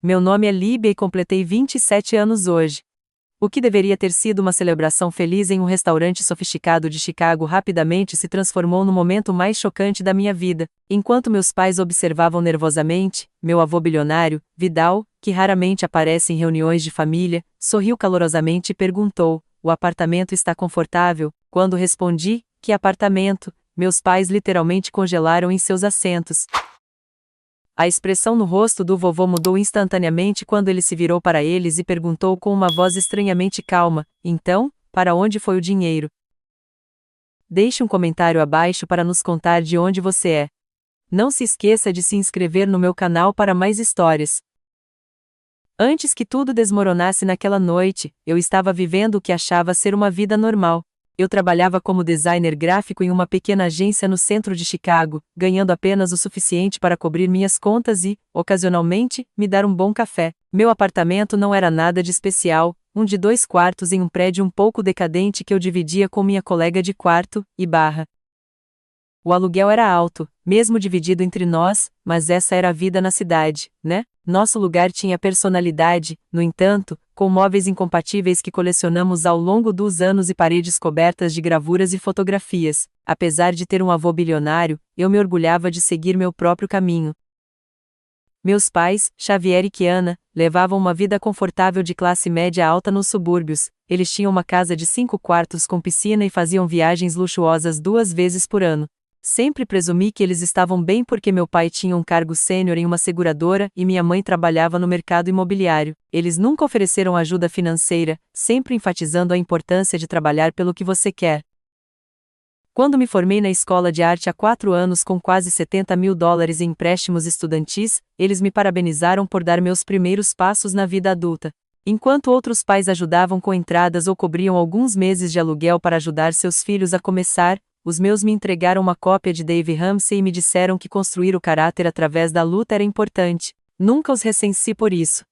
Meu nome é Líbia e completei 27 anos hoje. O que deveria ter sido uma celebração feliz em um restaurante sofisticado de Chicago rapidamente se transformou no momento mais chocante da minha vida. Enquanto meus pais observavam nervosamente, meu avô bilionário, Vidal, que raramente aparece em reuniões de família, sorriu calorosamente e perguntou: "O apartamento está confortável?" Quando respondi: "Que apartamento?", meus pais literalmente congelaram em seus assentos. A expressão no rosto do vovô mudou instantaneamente quando ele se virou para eles e perguntou com uma voz estranhamente calma: "Então, para onde foi o dinheiro?" Deixe um comentário abaixo para nos contar de onde você é. Não se esqueça de se inscrever no meu canal para mais histórias. Antes que tudo desmoronasse naquela noite, eu estava vivendo o que achava ser uma vida normal. Eu trabalhava como designer gráfico em uma pequena agência no centro de Chicago, ganhando apenas o suficiente para cobrir minhas contas e, ocasionalmente, me dar um bom café. Meu apartamento não era nada de especial, um de 2 quartos em um prédio um pouco decadente que eu dividia com minha colega de quarto, e barra. O aluguel era alto, mesmo dividido entre nós, mas essa era a vida na cidade, né? Nosso lugar tinha personalidade, no entanto, com móveis incompatíveis que colecionamos ao longo dos anos e paredes cobertas de gravuras e fotografias. Apesar de ter um avô bilionário, eu me orgulhava de seguir meu próprio caminho. Meus pais, Xavier e Kiana, levavam uma vida confortável de classe média alta nos subúrbios. Eles tinham uma casa de 5 quartos com piscina e faziam viagens luxuosas 2 vezes por ano. Sempre presumi que eles estavam bem porque meu pai tinha um cargo sênior em uma seguradora e minha mãe trabalhava no mercado imobiliário. Eles nunca ofereceram ajuda financeira, sempre enfatizando a importância de trabalhar pelo que você quer. Quando me formei na escola de arte há 4 anos com quase $70.000 em empréstimos estudantis, eles me parabenizaram por dar meus primeiros passos na vida adulta. Enquanto outros pais ajudavam com entradas ou cobriam alguns meses de aluguel para ajudar seus filhos a começar, os meus me entregaram uma cópia de Dave Ramsey e me disseram que construir o caráter através da luta era importante. Nunca os recensi por isso.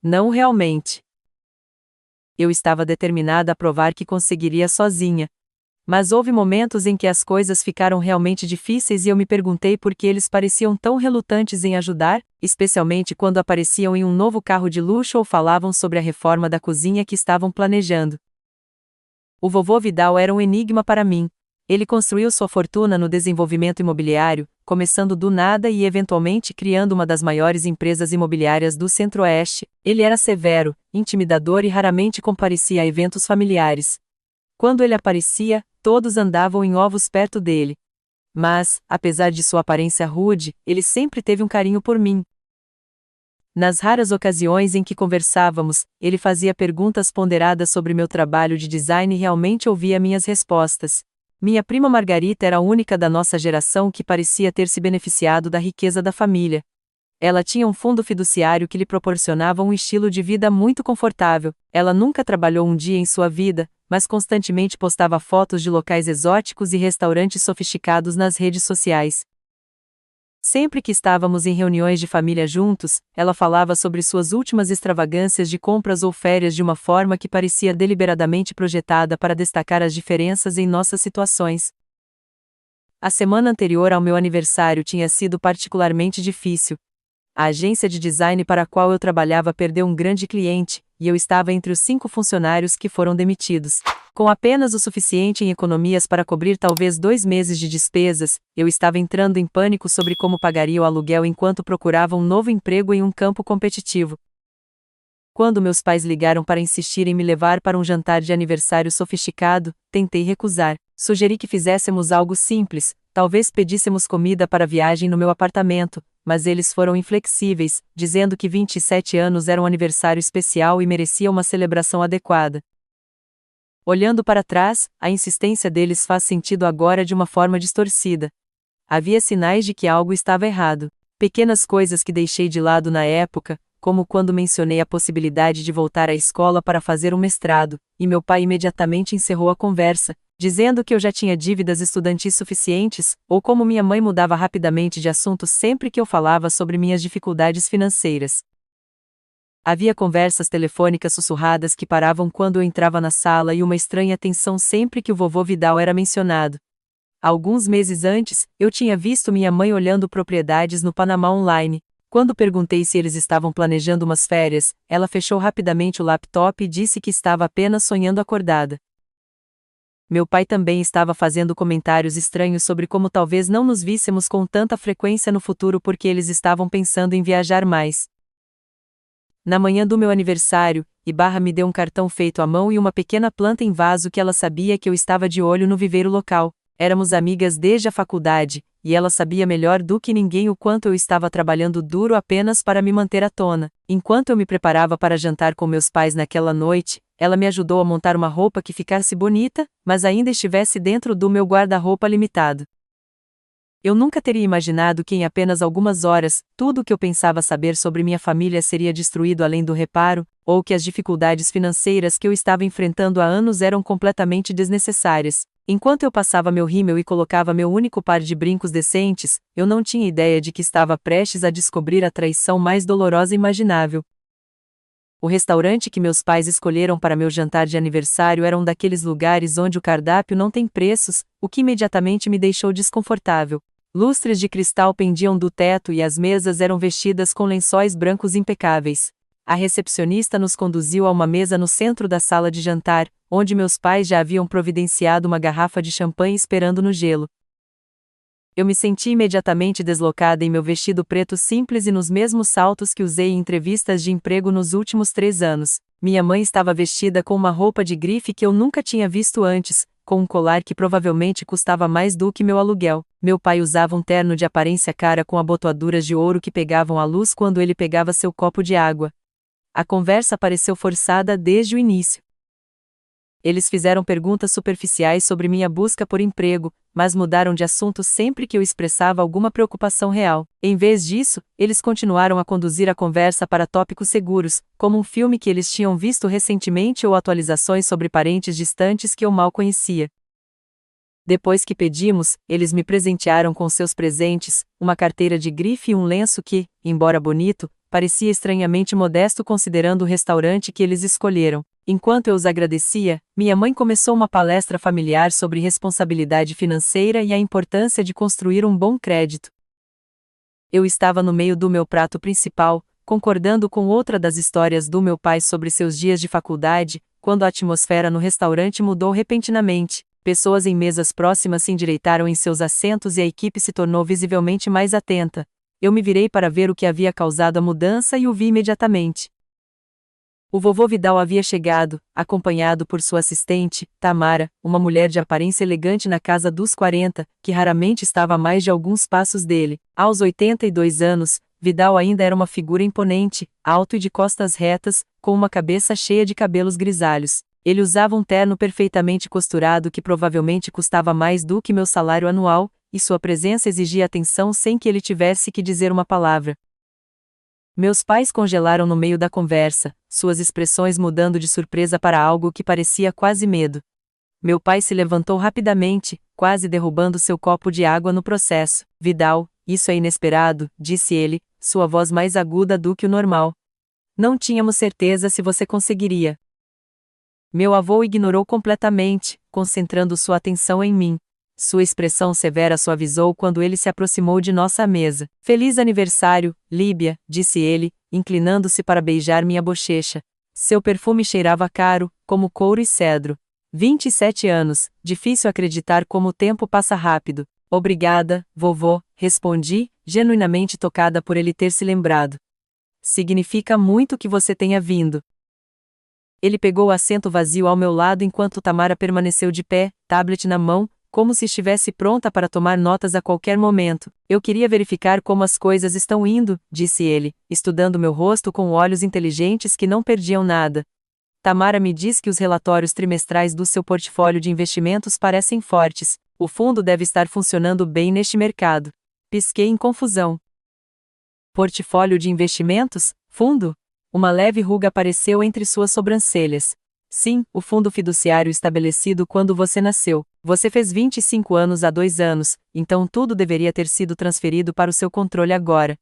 Não realmente. Eu estava determinada a provar que conseguiria sozinha. Mas houve momentos em que as coisas ficaram realmente difíceis e eu me perguntei por que eles pareciam tão relutantes em ajudar, especialmente quando apareciam em um novo carro de luxo ou falavam sobre a reforma da cozinha que estavam planejando. O vovô Vidal era um enigma para mim. Ele construiu sua fortuna no desenvolvimento imobiliário, começando do nada e eventualmente criando uma das maiores empresas imobiliárias do Centro-Oeste. Ele era severo, intimidador e raramente comparecia a eventos familiares. Quando ele aparecia, todos andavam em ovos perto dele. Mas, apesar de sua aparência rude, ele sempre teve um carinho por mim. Nas raras ocasiões em que conversávamos, ele fazia perguntas ponderadas sobre meu trabalho de design e realmente ouvia minhas respostas. Minha prima Margarita era a única da nossa geração que parecia ter se beneficiado da riqueza da família. Ela tinha um fundo fiduciário que lhe proporcionava um estilo de vida muito confortável. Ela nunca trabalhou um dia em sua vida, mas constantemente postava fotos de locais exóticos e restaurantes sofisticados nas redes sociais. Sempre que estávamos em reuniões de família juntos, ela falava sobre suas últimas extravagâncias de compras ou férias de uma forma que parecia deliberadamente projetada para destacar as diferenças em nossas situações. A semana anterior ao meu aniversário tinha sido particularmente difícil. A agência de design para a qual eu trabalhava perdeu um grande cliente, e eu estava entre os 5 funcionários que foram demitidos. Com apenas o suficiente em economias para cobrir talvez 2 meses de despesas, eu estava entrando em pânico sobre como pagaria o aluguel enquanto procurava um novo emprego em um campo competitivo. Quando meus pais ligaram para insistir em me levar para um jantar de aniversário sofisticado, tentei recusar. Sugeri que fizéssemos algo simples, talvez pedíssemos comida para a viagem no meu apartamento, mas eles foram inflexíveis, dizendo que 27 anos era um aniversário especial e merecia uma celebração adequada. Olhando para trás, a insistência deles faz sentido agora de uma forma distorcida. Havia sinais de que algo estava errado. Pequenas coisas que deixei de lado na época, como quando mencionei a possibilidade de voltar à escola para fazer um mestrado, e meu pai imediatamente encerrou a conversa, dizendo que eu já tinha dívidas estudantis suficientes, ou como minha mãe mudava rapidamente de assunto sempre que eu falava sobre minhas dificuldades financeiras. Havia conversas telefônicas sussurradas que paravam quando eu entrava na sala e uma estranha tensão sempre que o vovô Vidal era mencionado. Alguns meses antes, eu tinha visto minha mãe olhando propriedades no Panamá Online. Quando perguntei se eles estavam planejando umas férias, ela fechou rapidamente o laptop e disse que estava apenas sonhando acordada. Meu pai também estava fazendo comentários estranhos sobre como talvez não nos víssemos com tanta frequência no futuro porque eles estavam pensando em viajar mais. Na manhã do meu aniversário, Ibarra me deu um cartão feito à mão e uma pequena planta em vaso que ela sabia que eu estava de olho no viveiro local. Éramos amigas desde a faculdade, e ela sabia melhor do que ninguém o quanto eu estava trabalhando duro apenas para me manter à tona. Enquanto eu me preparava para jantar com meus pais naquela noite, ela me ajudou a montar uma roupa que ficasse bonita, mas ainda estivesse dentro do meu guarda-roupa limitado. Eu nunca teria imaginado que em apenas algumas horas, tudo o que eu pensava saber sobre minha família seria destruído além do reparo, ou que as dificuldades financeiras que eu estava enfrentando há anos eram completamente desnecessárias. Enquanto eu passava meu rímel e colocava meu único par de brincos decentes, eu não tinha ideia de que estava prestes a descobrir a traição mais dolorosa imaginável. O restaurante que meus pais escolheram para meu jantar de aniversário era um daqueles lugares onde o cardápio não tem preços, o que imediatamente me deixou desconfortável. Lustres de cristal pendiam do teto e as mesas eram vestidas com lençóis brancos impecáveis. A recepcionista nos conduziu a uma mesa no centro da sala de jantar, onde meus pais já haviam providenciado uma garrafa de champanhe esperando no gelo. Eu me senti imediatamente deslocada em meu vestido preto simples e nos mesmos saltos que usei em entrevistas de emprego nos últimos 3 anos. Minha mãe estava vestida com uma roupa de grife que eu nunca tinha visto antes, com um colar que provavelmente custava mais do que meu aluguel. Meu pai usava um terno de aparência cara com abotoaduras de ouro que pegavam a luz quando ele pegava seu copo de água. A conversa pareceu forçada desde o início. Eles fizeram perguntas superficiais sobre minha busca por emprego, mas mudaram de assunto sempre que eu expressava alguma preocupação real. Em vez disso, eles continuaram a conduzir a conversa para tópicos seguros, como um filme que eles tinham visto recentemente ou atualizações sobre parentes distantes que eu mal conhecia. Depois que pedimos, eles me presentearam com seus presentes, uma carteira de grife e um lenço que, embora bonito, parecia estranhamente modesto considerando o restaurante que eles escolheram. Enquanto eu os agradecia, minha mãe começou uma palestra familiar sobre responsabilidade financeira e a importância de construir um bom crédito. Eu estava no meio do meu prato principal, concordando com outra das histórias do meu pai sobre seus dias de faculdade, quando a atmosfera no restaurante mudou repentinamente. Pessoas em mesas próximas se endireitaram em seus assentos e a equipe se tornou visivelmente mais atenta. Eu me virei para ver o que havia causado a mudança e o vi imediatamente. O vovô Vidal havia chegado, acompanhado por sua assistente, Tamara, uma mulher de aparência elegante na casa dos 40, que raramente estava a mais de alguns passos dele. Aos 82 anos, Vidal ainda era uma figura imponente, alto e de costas retas, com uma cabeça cheia de cabelos grisalhos. Ele usava um terno perfeitamente costurado que provavelmente custava mais do que meu salário anual, e sua presença exigia atenção sem que ele tivesse que dizer uma palavra. Meus pais congelaram no meio da conversa, suas expressões mudando de surpresa para algo que parecia quase medo. Meu pai se levantou rapidamente, quase derrubando seu copo de água no processo. Vidal, isso é inesperado, disse ele, sua voz mais aguda do que o normal. Não tínhamos certeza se você conseguiria. Meu avô ignorou completamente, concentrando sua atenção em mim. Sua expressão severa suavizou quando ele se aproximou de nossa mesa. Feliz aniversário, Líbia, disse ele, inclinando-se para beijar minha bochecha. Seu perfume cheirava caro, como couro e cedro. 27 anos, difícil acreditar como o tempo passa rápido. Obrigada, vovô, respondi, genuinamente tocada por ele ter se lembrado. Significa muito que você tenha vindo. Ele pegou o assento vazio ao meu lado enquanto Tamara permaneceu de pé, tablet na mão, como se estivesse pronta para tomar notas a qualquer momento. Eu queria verificar como as coisas estão indo, disse ele, estudando meu rosto com olhos inteligentes que não perdiam nada. Tamara me diz que os relatórios trimestrais do seu portfólio de investimentos parecem fortes. O fundo deve estar funcionando bem neste mercado. Pisquei em confusão. Portfólio de investimentos? Fundo? Uma leve ruga apareceu entre suas sobrancelhas. Sim, o fundo fiduciário estabelecido quando você nasceu. Você fez 25 anos há 2 anos, então tudo deveria ter sido transferido para o seu controle agora.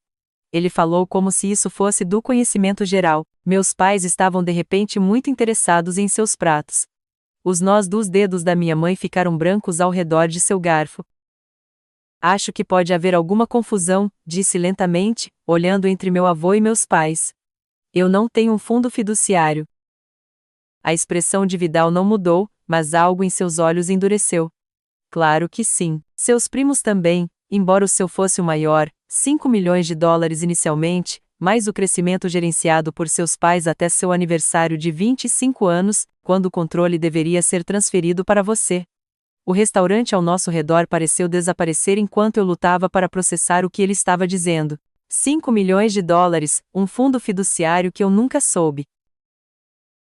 Ele falou como se isso fosse do conhecimento geral. Meus pais estavam de repente muito interessados em seus pratos. Os nós dos dedos da minha mãe ficaram brancos ao redor de seu garfo. Acho que pode haver alguma confusão, disse lentamente, olhando entre meu avô e meus pais. Eu não tenho um fundo fiduciário. A expressão de Vidal não mudou, mas algo em seus olhos endureceu. Claro que sim. Seus primos também, embora o seu fosse o maior, 5 milhões de dólares inicialmente, mais o crescimento gerenciado por seus pais até seu aniversário de 25 anos, quando o controle deveria ser transferido para você. O restaurante ao nosso redor pareceu desaparecer enquanto eu lutava para processar o que ele estava dizendo. 5 milhões de dólares, um fundo fiduciário que eu nunca soube.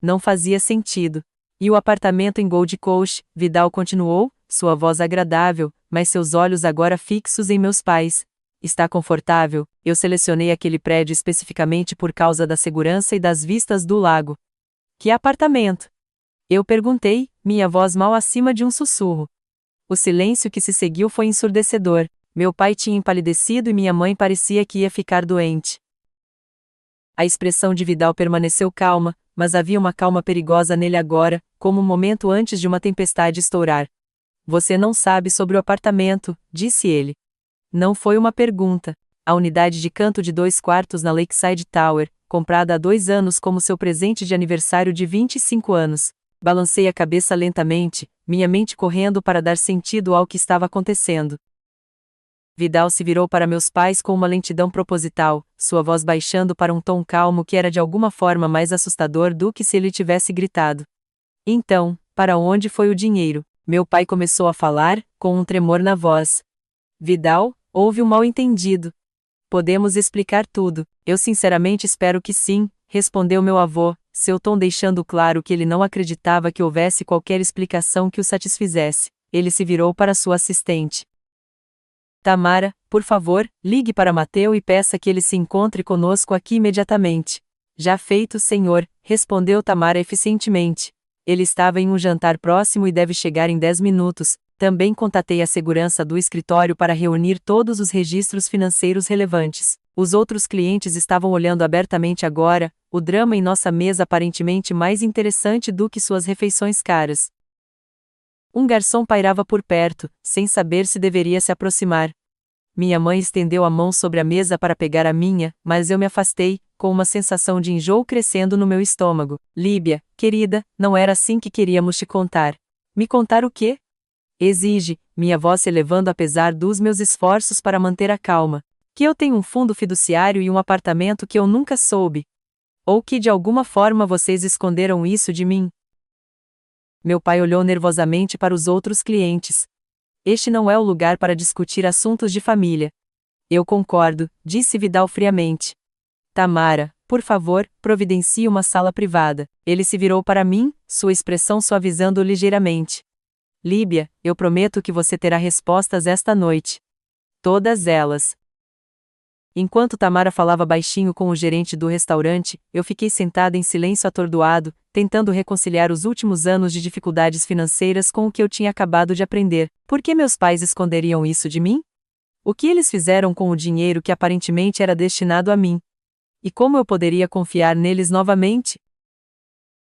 Não fazia sentido. E o apartamento em Gold Coast, Vidal continuou, sua voz agradável, mas seus olhos agora fixos em meus pais. Está confortável? Eu selecionei aquele prédio especificamente por causa da segurança e das vistas do lago. Que apartamento? Eu perguntei, minha voz mal acima de um sussurro. O silêncio que se seguiu foi ensurdecedor. Meu pai tinha empalidecido e minha mãe parecia que ia ficar doente. A expressão de Vidal permaneceu calma, mas havia uma calma perigosa nele agora, como um momento antes de uma tempestade estourar. Você não sabe sobre o apartamento, disse ele. Não foi uma pergunta. A unidade de canto de 2 quartos na Lakeside Tower, comprada há 2 anos como seu presente de aniversário de 25 anos. Balancei a cabeça lentamente, minha mente correndo para dar sentido ao que estava acontecendo. Vidal se virou para meus pais com uma lentidão proposital, sua voz baixando para um tom calmo que era de alguma forma mais assustador do que se ele tivesse gritado. Então, para onde foi o dinheiro? Meu pai começou a falar, com um tremor na voz. Vidal, houve um mal-entendido. Podemos explicar tudo. Eu sinceramente espero que sim, respondeu meu avô, seu tom deixando claro que ele não acreditava que houvesse qualquer explicação que o satisfizesse. Ele se virou para sua assistente. Tamara, por favor, ligue para Mateu e peça que ele se encontre conosco aqui imediatamente. Já feito, senhor, respondeu Tamara eficientemente. Ele estava em um jantar próximo e deve chegar em 10 minutos. Também contatei a segurança do escritório para reunir todos os registros financeiros relevantes. Os outros clientes estavam olhando abertamente agora, o drama em nossa mesa aparentemente mais interessante do que suas refeições caras. Um garçom pairava por perto, sem saber se deveria se aproximar. Minha mãe estendeu a mão sobre a mesa para pegar a minha, mas eu me afastei, com uma sensação de enjoo crescendo no meu estômago. Líbia, querida, não era assim que queríamos te contar. Me contar o quê? Exige, minha voz se elevando apesar dos meus esforços para manter a calma. Que eu tenho um fundo fiduciário e um apartamento que eu nunca soube. Ou que de alguma forma vocês esconderam isso de mim. Meu pai olhou nervosamente para os outros clientes. Este não é o lugar para discutir assuntos de família. Eu concordo, disse Vidal friamente. Tamara, por favor, providencie uma sala privada. Ele se virou para mim, sua expressão suavizando ligeiramente. Líbia, eu prometo que você terá respostas esta noite. Todas elas. Enquanto Tamara falava baixinho com o gerente do restaurante, eu fiquei sentada em silêncio atordoado, tentando reconciliar os últimos anos de dificuldades financeiras com o que eu tinha acabado de aprender. Por que meus pais esconderiam isso de mim? O que eles fizeram com o dinheiro que aparentemente era destinado a mim? E como eu poderia confiar neles novamente?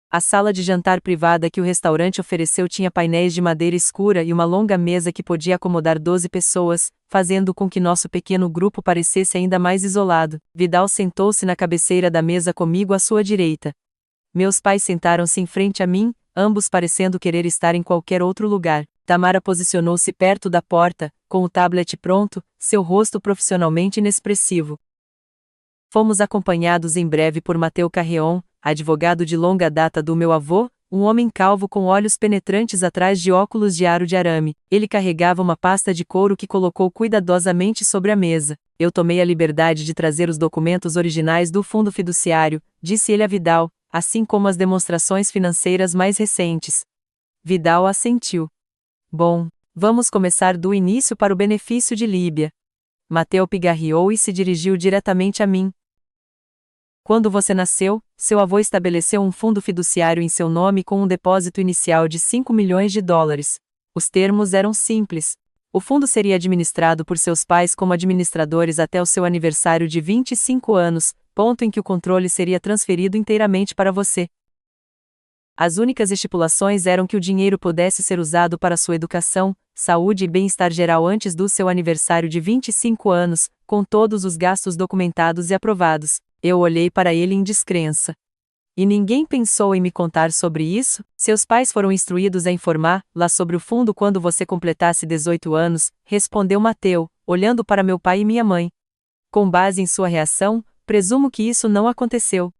A sala de jantar privada que o restaurante ofereceu tinha painéis de madeira escura e uma longa mesa que podia acomodar 12 pessoas, fazendo com que nosso pequeno grupo parecesse ainda mais isolado. Vidal sentou-se na cabeceira da mesa comigo à sua direita. Meus pais sentaram-se em frente a mim, ambos parecendo querer estar em qualquer outro lugar. Tamara posicionou-se perto da porta, com o tablet pronto, seu rosto profissionalmente inexpressivo. Fomos acompanhados em breve por Mateu Carreon, advogado de longa data do meu avô, um homem calvo com olhos penetrantes atrás de óculos de aro de arame. Ele carregava uma pasta de couro que colocou cuidadosamente sobre a mesa. Eu tomei a liberdade de trazer os documentos originais do fundo fiduciário, disse ele a Vidal, assim como as demonstrações financeiras mais recentes. Vidal assentiu. Bom, vamos começar do início para o benefício de Líbia. Mateu pigarreou e se dirigiu diretamente a mim. Quando você nasceu, seu avô estabeleceu um fundo fiduciário em seu nome com um depósito inicial de 5 milhões de dólares. Os termos eram simples. O fundo seria administrado por seus pais como administradores até o seu aniversário de 25 anos, ponto em que o controle seria transferido inteiramente para você. As únicas estipulações eram que o dinheiro pudesse ser usado para sua educação, saúde e bem-estar geral antes do seu aniversário de 25 anos, com todos os gastos documentados e aprovados. Eu olhei para ele em descrença. E ninguém pensou em me contar sobre isso? Seus pais foram instruídos a informar lá sobre o fundo quando você completasse 18 anos, respondeu Mateu, olhando para meu pai e minha mãe. Com base em sua reação, presumo que isso não aconteceu.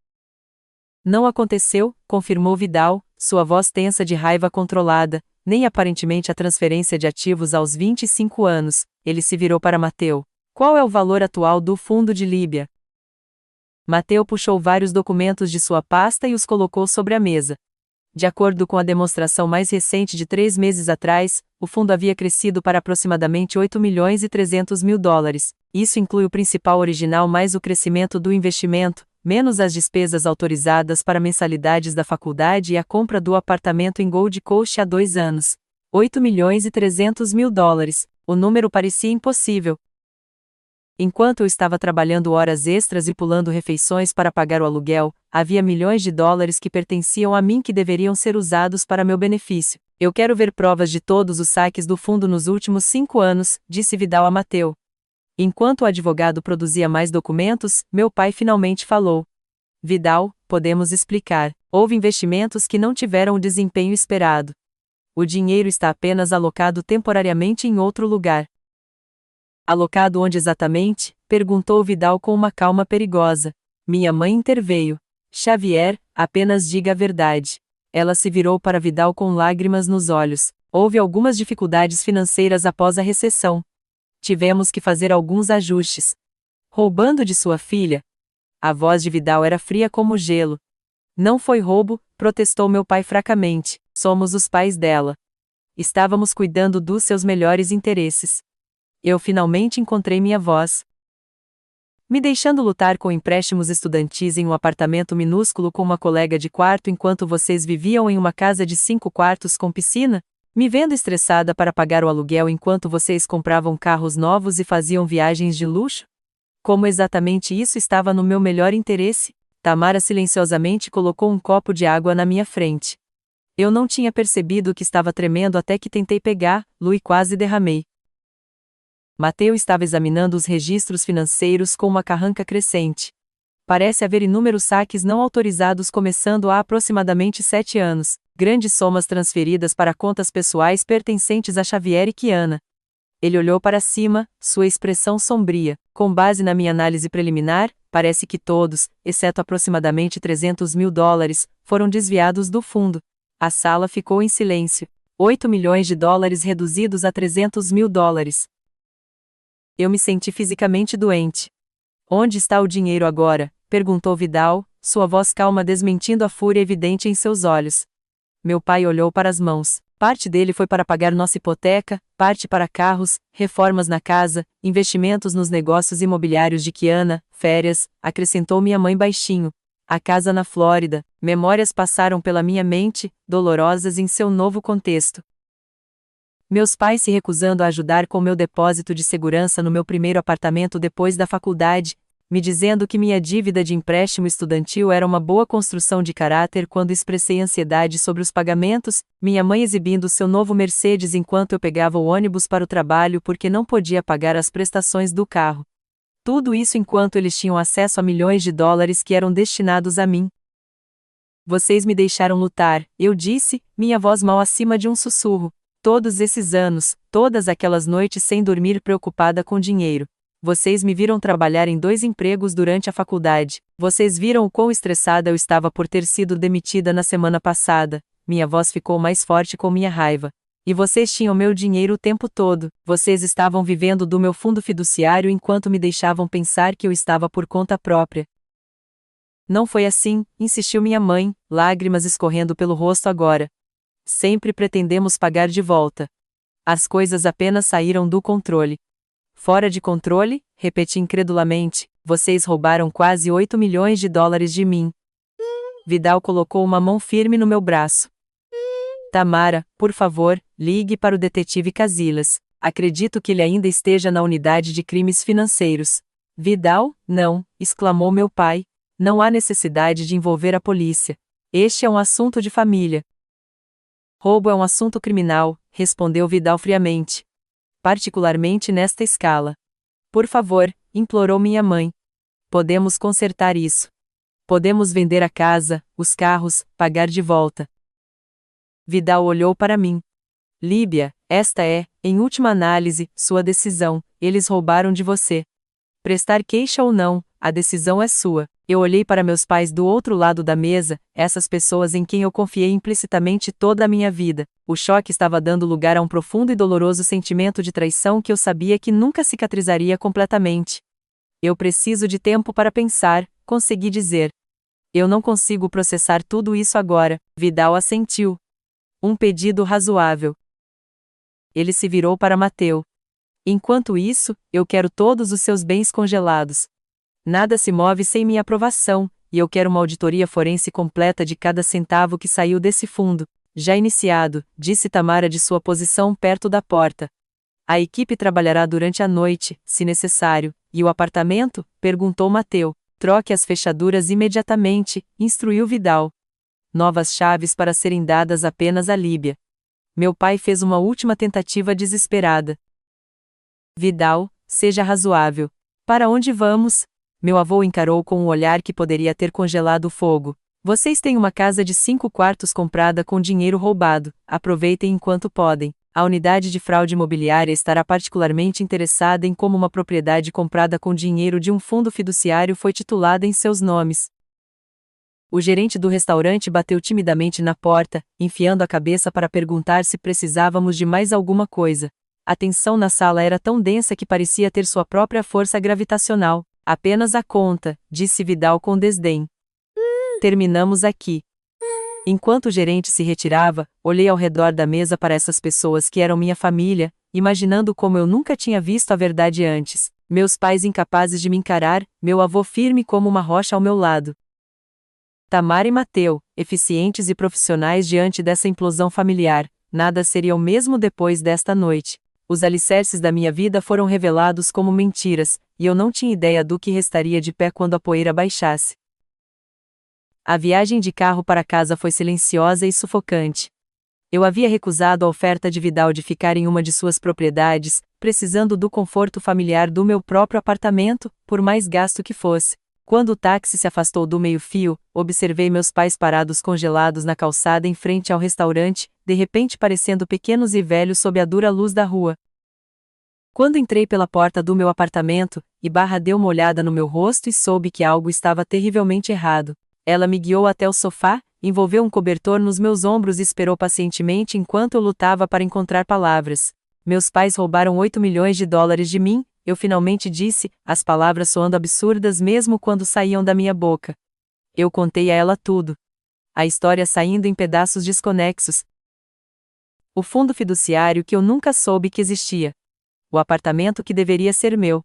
Não aconteceu, confirmou Vidal, sua voz tensa de raiva controlada, nem aparentemente a transferência de ativos aos 25 anos. Ele se virou para Mateu. Qual é o valor atual do fundo de Líbia? Mateu puxou vários documentos de sua pasta e os colocou sobre a mesa. De acordo com a demonstração mais recente de 3 meses atrás, o fundo havia crescido para aproximadamente 8 milhões e 300 mil dólares. Isso inclui o principal original mais o crescimento do investimento, menos as despesas autorizadas para mensalidades da faculdade e a compra do apartamento em Gold Coast há 2 anos. 8 milhões e 300 mil dólares. O número parecia impossível. Enquanto eu estava trabalhando horas extras e pulando refeições para pagar o aluguel, havia milhões de dólares que pertenciam a mim que deveriam ser usados para meu benefício. Eu quero ver provas de todos os saques do fundo nos últimos 5 anos, disse Vidal a Mateu. Enquanto o advogado produzia mais documentos, meu pai finalmente falou. Vidal, podemos explicar. Houve investimentos que não tiveram o desempenho esperado. O dinheiro está apenas alocado temporariamente em outro lugar. Alocado onde exatamente? Perguntou Vidal com uma calma perigosa. Minha mãe interveio. Xavier, apenas diga a verdade. Ela se virou para Vidal com lágrimas nos olhos. Houve algumas dificuldades financeiras após a recessão. Tivemos que fazer alguns ajustes. Roubando de sua filha? A voz de Vidal era fria como gelo. Não foi roubo, protestou meu pai fracamente. Somos os pais dela. Estávamos cuidando dos seus melhores interesses. Eu finalmente encontrei minha voz. Me deixando lutar com empréstimos estudantis em um apartamento minúsculo com uma colega de quarto enquanto vocês viviam em uma casa de 5 quartos com piscina? Me vendo estressada para pagar o aluguel enquanto vocês compravam carros novos e faziam viagens de luxo? Como exatamente isso estava no meu melhor interesse? Tamara silenciosamente colocou um copo de água na minha frente. Eu não tinha percebido que estava tremendo até que tentei pegar, e quase derramei. Mateu estava examinando os registros financeiros com uma carranca crescente. Parece haver inúmeros saques não autorizados começando há aproximadamente 7 anos, grandes somas transferidas para contas pessoais pertencentes a Xavier e Kiana. Ele olhou para cima, sua expressão sombria. Com base na minha análise preliminar, parece que todos, exceto aproximadamente 300 mil dólares, foram desviados do fundo. A sala ficou em silêncio. 8 milhões de dólares reduzidos a 300 mil dólares. Eu me senti fisicamente doente. Onde está o dinheiro agora? Perguntou Vidal, sua voz calma desmentindo a fúria evidente em seus olhos. Meu pai olhou para as mãos. Parte dele foi para pagar nossa hipoteca, parte para carros, reformas na casa, investimentos nos negócios imobiliários de Kiana, férias, acrescentou minha mãe baixinho. A casa na Flórida. Memórias passaram pela minha mente, dolorosas em seu novo contexto. Meus pais se recusando a ajudar com meu depósito de segurança no meu primeiro apartamento depois da faculdade, me dizendo que minha dívida de empréstimo estudantil era uma boa construção de caráter quando expressei ansiedade sobre os pagamentos, minha mãe exibindo seu novo Mercedes enquanto eu pegava o ônibus para o trabalho porque não podia pagar as prestações do carro. Tudo isso enquanto eles tinham acesso a milhões de dólares que eram destinados a mim. Vocês me deixaram lutar, eu disse, minha voz mal acima de um sussurro. Todos esses anos, todas aquelas noites sem dormir preocupada com dinheiro. Vocês me viram trabalhar em 2 empregos durante a faculdade. Vocês viram o quão estressada eu estava por ter sido demitida na semana passada. Minha voz ficou mais forte com minha raiva. E vocês tinham meu dinheiro o tempo todo. Vocês estavam vivendo do meu fundo fiduciário enquanto me deixavam pensar que eu estava por conta própria. Não foi assim, insistiu minha mãe, lágrimas escorrendo pelo rosto agora. Sempre pretendemos pagar de volta. As coisas apenas saíram do controle. Fora de controle? Repeti incredulamente. Vocês roubaram quase 8 milhões de dólares de mim. Vidal colocou uma mão firme no meu braço. Tamara, por favor, ligue para o detetive Casillas. Acredito que ele ainda esteja na unidade de crimes financeiros. Vidal? Não, exclamou meu pai. Não há necessidade de envolver a polícia. Este é um assunto de família. Roubo é um assunto criminal, respondeu Vidal friamente. Particularmente nesta escala. Por favor, implorou minha mãe. Podemos consertar isso. Podemos vender a casa, os carros, pagar de volta. Vidal olhou para mim. Líbia, esta é, em última análise, sua decisão. Eles roubaram de você. Prestar queixa ou não, a decisão é sua. Eu olhei para meus pais do outro lado da mesa, essas pessoas em quem eu confiei implicitamente toda a minha vida. O choque estava dando lugar a um profundo e doloroso sentimento de traição que eu sabia que nunca cicatrizaria completamente. Eu preciso de tempo para pensar, consegui dizer. Eu não consigo processar tudo isso agora, Vidal assentiu. Um pedido razoável. Ele se virou para Mateu. Enquanto isso, eu quero todos os seus bens congelados. Nada se move sem minha aprovação, e eu quero uma auditoria forense completa de cada centavo que saiu desse fundo. Já iniciado, disse Tamara de sua posição perto da porta. A equipe trabalhará durante a noite, se necessário, e o apartamento? Perguntou Mateu. Troque as fechaduras imediatamente, instruiu Vidal. Novas chaves para serem dadas apenas à Líbia. Meu pai fez uma última tentativa desesperada. Vidal, seja razoável. Para onde vamos? Meu avô encarou com um olhar que poderia ter congelado o fogo. Vocês têm uma casa de 5 quartos comprada com dinheiro roubado, aproveitem enquanto podem. A unidade de fraude imobiliária estará particularmente interessada em como uma propriedade comprada com dinheiro de um fundo fiduciário foi titulada em seus nomes. O gerente do restaurante bateu timidamente na porta, enfiando a cabeça para perguntar se precisávamos de mais alguma coisa. A tensão na sala era tão densa que parecia ter sua própria força gravitacional. Apenas a conta, disse Vidal com desdém. Terminamos aqui. Enquanto o gerente se retirava, olhei ao redor da mesa para essas pessoas que eram minha família, imaginando como eu nunca tinha visto a verdade antes. Meus pais incapazes de me encarar, meu avô firme como uma rocha ao meu lado. Tamara e Mateu, eficientes e profissionais diante dessa implosão familiar, nada seria o mesmo depois desta noite. Os alicerces da minha vida foram revelados como mentiras, e eu não tinha ideia do que restaria de pé quando a poeira baixasse. A viagem de carro para casa foi silenciosa e sufocante. Eu havia recusado a oferta de Vidal de ficar em uma de suas propriedades, precisando do conforto familiar do meu próprio apartamento, por mais gasto que fosse. Quando o táxi se afastou do meio-fio, observei meus pais parados congelados na calçada em frente ao restaurante, de repente parecendo pequenos e velhos sob a dura luz da rua. Quando entrei pela porta do meu apartamento, Ibarra deu uma olhada no meu rosto e soube que algo estava terrivelmente errado. Ela me guiou até o sofá, envolveu um cobertor nos meus ombros e esperou pacientemente enquanto eu lutava para encontrar palavras. Meus pais roubaram 8 milhões de dólares de mim, eu finalmente disse, as palavras soando absurdas mesmo quando saíam da minha boca. Eu contei a ela tudo. A história saindo em pedaços desconexos. O fundo fiduciário que eu nunca soube que existia. O apartamento que deveria ser meu.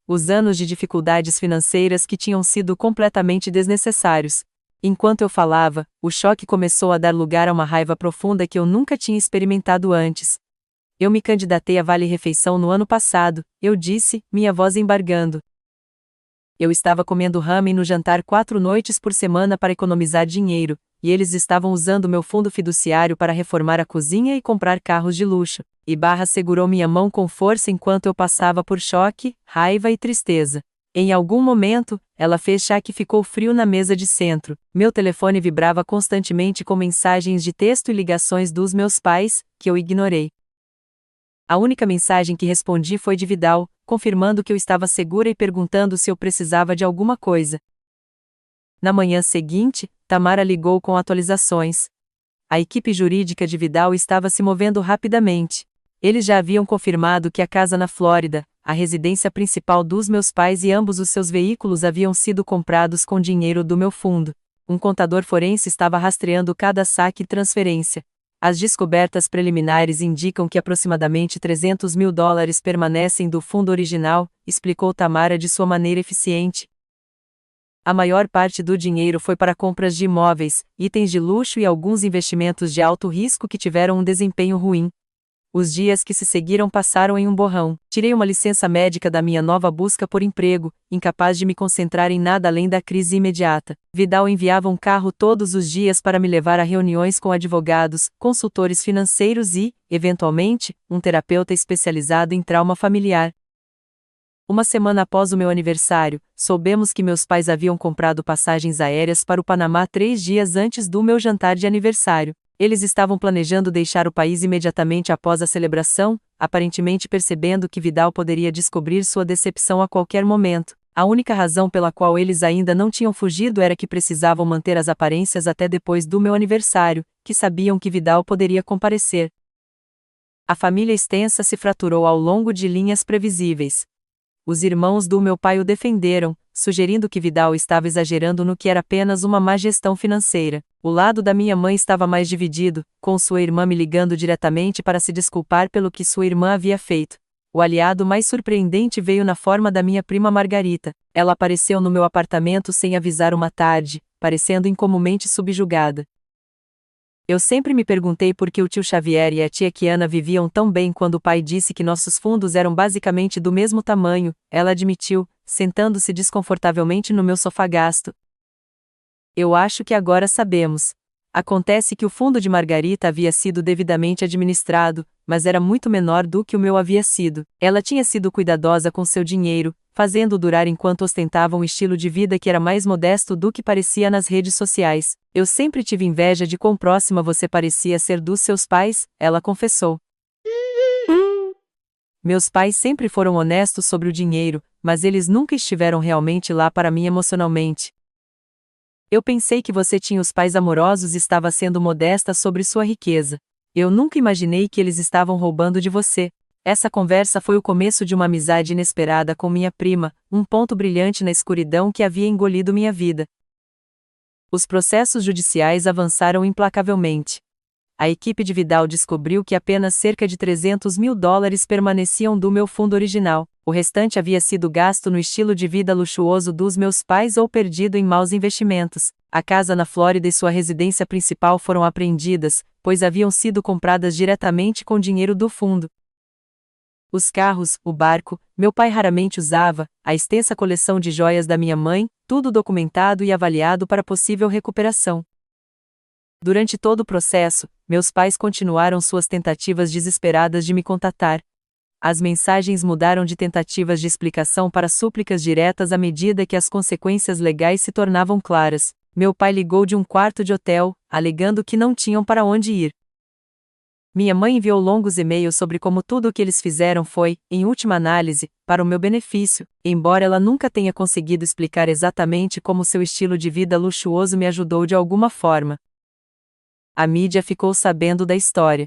Os anos de dificuldades financeiras que tinham sido completamente desnecessários. Enquanto eu falava, o choque começou a dar lugar a uma raiva profunda que eu nunca tinha experimentado antes. Eu me candidatei a vale-refeição no ano passado, eu disse, minha voz embargando. Eu estava comendo ramen no jantar 4 noites por semana para economizar dinheiro, e eles estavam usando meu fundo fiduciário para reformar a cozinha e comprar carros de luxo. Ibarra segurou minha mão com força enquanto eu passava por choque, raiva e tristeza. Em algum momento, ela fez chá que ficou frio na mesa de centro. Meu telefone vibrava constantemente com mensagens de texto e ligações dos meus pais, que eu ignorei. A única mensagem que respondi foi de Vidal, confirmando que eu estava segura e perguntando se eu precisava de alguma coisa. Na manhã seguinte, Tamara ligou com atualizações. A equipe jurídica de Vidal estava se movendo rapidamente. Eles já haviam confirmado que a casa na Flórida, a residência principal dos meus pais e ambos os seus veículos haviam sido comprados com dinheiro do meu fundo. Um contador forense estava rastreando cada saque e transferência. As descobertas preliminares indicam que aproximadamente 300 mil dólares permanecem do fundo original, explicou Tamara de sua maneira eficiente. A maior parte do dinheiro foi para compras de imóveis, itens de luxo e alguns investimentos de alto risco que tiveram um desempenho ruim. Os dias que se seguiram passaram em um borrão. Tirei uma licença médica da minha nova busca por emprego, incapaz de me concentrar em nada além da crise imediata. Vidal enviava um carro todos os dias para me levar a reuniões com advogados, consultores financeiros e, eventualmente, um terapeuta especializado em trauma familiar. Uma semana após o meu aniversário, soubemos que meus pais haviam comprado passagens aéreas para o Panamá 3 dias antes do meu jantar de aniversário. Eles estavam planejando deixar o país imediatamente após a celebração, aparentemente percebendo que Vidal poderia descobrir sua decepção a qualquer momento. A única razão pela qual eles ainda não tinham fugido era que precisavam manter as aparências até depois do meu aniversário, que sabiam que Vidal poderia comparecer. A família extensa se fraturou ao longo de linhas previsíveis. Os irmãos do meu pai o defenderam, sugerindo que Vidal estava exagerando no que era apenas uma má gestão financeira. O lado da minha mãe estava mais dividido, com sua irmã me ligando diretamente para se desculpar pelo que sua irmã havia feito. O aliado mais surpreendente veio na forma da minha prima Margarita. Ela apareceu no meu apartamento sem avisar uma tarde, parecendo incomumente subjugada. Eu sempre me perguntei por que o tio Xavier e a tia Kiana viviam tão bem quando o pai disse que nossos fundos eram basicamente do mesmo tamanho, ela admitiu, sentando-se desconfortavelmente no meu sofá gasto. Eu acho que agora sabemos. Acontece que o fundo de Margarita havia sido devidamente administrado, mas era muito menor do que o meu havia sido. Ela tinha sido cuidadosa com seu dinheiro, fazendo-o durar enquanto ostentava um estilo de vida que era mais modesto do que parecia nas redes sociais. Eu sempre tive inveja de quão próxima você parecia ser dos seus pais, ela confessou. Meus pais sempre foram honestos sobre o dinheiro, mas eles nunca estiveram realmente lá para mim emocionalmente. Eu pensei que você tinha os pais amorosos e estava sendo modesta sobre sua riqueza. Eu nunca imaginei que eles estavam roubando de você. Essa conversa foi o começo de uma amizade inesperada com minha prima, um ponto brilhante na escuridão que havia engolido minha vida. Os processos judiciais avançaram implacavelmente. A equipe de Vidal descobriu que apenas cerca de $300 mil permaneciam do meu fundo original. O restante havia sido gasto no estilo de vida luxuoso dos meus pais ou perdido em maus investimentos. A casa na Flórida e sua residência principal foram apreendidas, pois haviam sido compradas diretamente com dinheiro do fundo. Os carros, o barco, meu pai raramente usava, a extensa coleção de joias da minha mãe, tudo documentado e avaliado para possível recuperação. Durante todo o processo, meus pais continuaram suas tentativas desesperadas de me contatar. As mensagens mudaram de tentativas de explicação para súplicas diretas à medida que as consequências legais se tornavam claras. Meu pai ligou de um quarto de hotel, alegando que não tinham para onde ir. Minha mãe enviou longos e-mails sobre como tudo o que eles fizeram foi, em última análise, para o meu benefício, embora ela nunca tenha conseguido explicar exatamente como seu estilo de vida luxuoso me ajudou de alguma forma. A mídia ficou sabendo da história.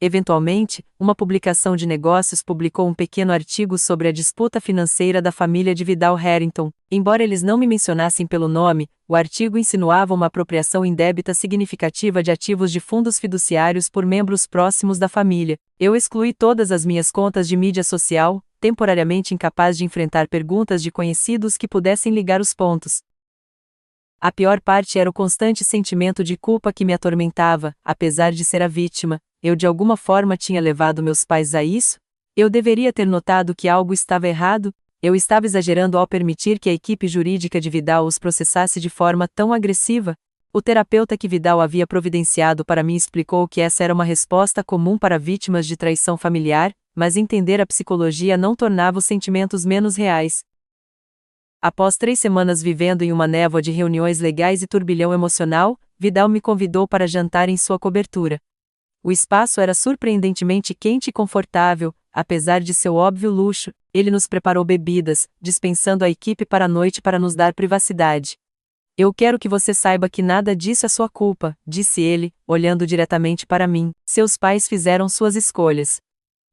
Eventualmente, uma publicação de negócios publicou um pequeno artigo sobre a disputa financeira da família de Vidal Harrington. Embora eles não me mencionassem pelo nome, o artigo insinuava uma apropriação indébita significativa de ativos de fundos fiduciários por membros próximos da família. Eu excluí todas as minhas contas de mídia social, temporariamente incapaz de enfrentar perguntas de conhecidos que pudessem ligar os pontos. A pior parte era o constante sentimento de culpa que me atormentava, apesar de ser a vítima. Eu de alguma forma tinha levado meus pais a isso? Eu deveria ter notado que algo estava errado? Eu estava exagerando ao permitir que a equipe jurídica de Vidal os processasse de forma tão agressiva? O terapeuta que Vidal havia providenciado para mim explicou que essa era uma resposta comum para vítimas de traição familiar, mas entender a psicologia não tornava os sentimentos menos reais. Após 3 semanas vivendo em uma névoa de reuniões legais e turbilhão emocional, Vidal me convidou para jantar em sua cobertura. O espaço era surpreendentemente quente e confortável, apesar de seu óbvio luxo. Ele nos preparou bebidas, dispensando a equipe para a noite para nos dar privacidade. Eu quero que você saiba que nada disso é sua culpa, disse ele, olhando diretamente para mim. Seus pais fizeram suas escolhas.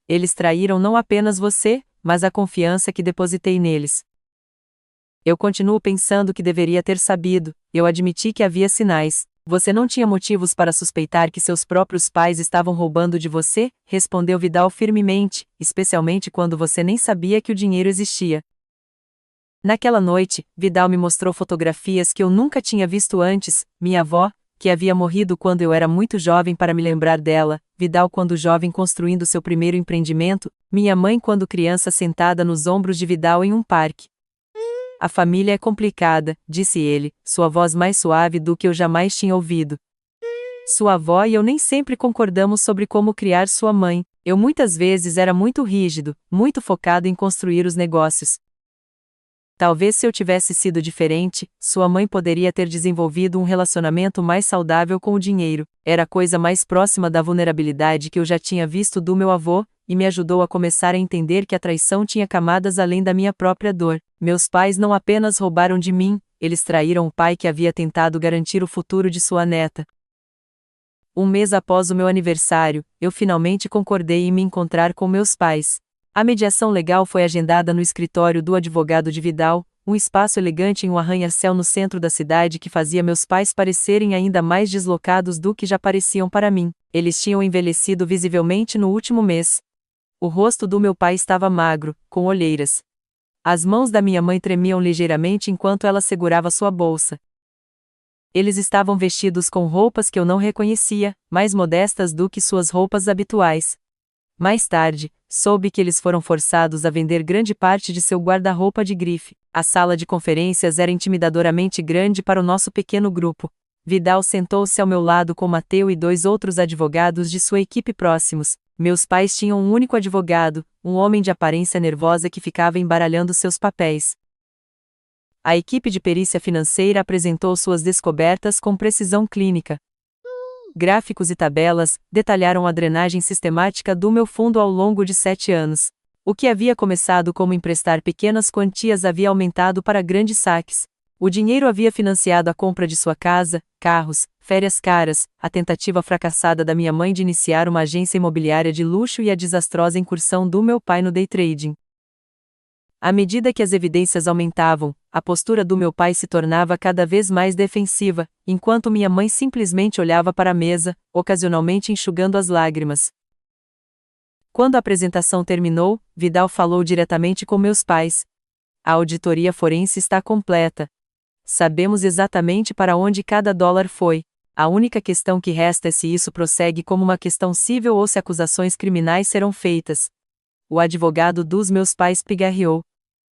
Eles traíram não apenas você, mas a confiança que depositei neles. Eu continuo pensando que deveria ter sabido. Eu admiti que havia sinais. Você não tinha motivos para suspeitar que seus próprios pais estavam roubando de você? Respondeu Vidal firmemente, especialmente quando você nem sabia que o dinheiro existia. Naquela noite, Vidal me mostrou fotografias que eu nunca tinha visto antes. Minha avó, que havia morrido quando eu era muito jovem para me lembrar dela, Vidal quando jovem construindo seu primeiro empreendimento, minha mãe quando criança sentada nos ombros de Vidal em um parque. A família é complicada, disse ele, sua voz mais suave do que eu jamais tinha ouvido. Sua avó e eu nem sempre concordamos sobre como criar sua mãe, eu muitas vezes era muito rígido, muito focado em construir os negócios. Talvez se eu tivesse sido diferente, sua mãe poderia ter desenvolvido um relacionamento mais saudável com o dinheiro. Era a coisa mais próxima da vulnerabilidade que eu já tinha visto do meu avô, e me ajudou a começar a entender que a traição tinha camadas além da minha própria dor. Meus pais não apenas roubaram de mim, eles traíram o pai que havia tentado garantir o futuro de sua neta. Um mês após o meu aniversário, eu finalmente concordei em me encontrar com meus pais. A mediação legal foi agendada no escritório do advogado de Vidal, um espaço elegante em um arranha-céu no centro da cidade que fazia meus pais parecerem ainda mais deslocados do que já pareciam para mim. Eles tinham envelhecido visivelmente no último mês. O rosto do meu pai estava magro, com olheiras. As mãos da minha mãe tremiam ligeiramente enquanto ela segurava sua bolsa. Eles estavam vestidos com roupas que eu não reconhecia, mais modestas do que suas roupas habituais. Mais tarde, soube que eles foram forçados a vender grande parte de seu guarda-roupa de grife. A sala de conferências era intimidadoramente grande para o nosso pequeno grupo. Vidal sentou-se ao meu lado com Mateu e 2 outros advogados de sua equipe próximos. Meus pais tinham um único advogado, um homem de aparência nervosa que ficava embaralhando seus papéis. A equipe de perícia financeira apresentou suas descobertas com precisão clínica. Gráficos e tabelas detalharam a drenagem sistemática do meu fundo ao longo de 7 anos. O que havia começado como emprestar pequenas quantias havia aumentado para grandes saques. O dinheiro havia financiado a compra de sua casa, carros, férias caras, a tentativa fracassada da minha mãe de iniciar uma agência imobiliária de luxo e a desastrosa incursão do meu pai no day trading. À medida que as evidências aumentavam, a postura do meu pai se tornava cada vez mais defensiva, enquanto minha mãe simplesmente olhava para a mesa, ocasionalmente enxugando as lágrimas. Quando a apresentação terminou, Vidal falou diretamente com meus pais. A auditoria forense está completa. Sabemos exatamente para onde cada dólar foi. A única questão que resta é se isso prossegue como uma questão civil ou se acusações criminais serão feitas. O advogado dos meus pais pigarreou.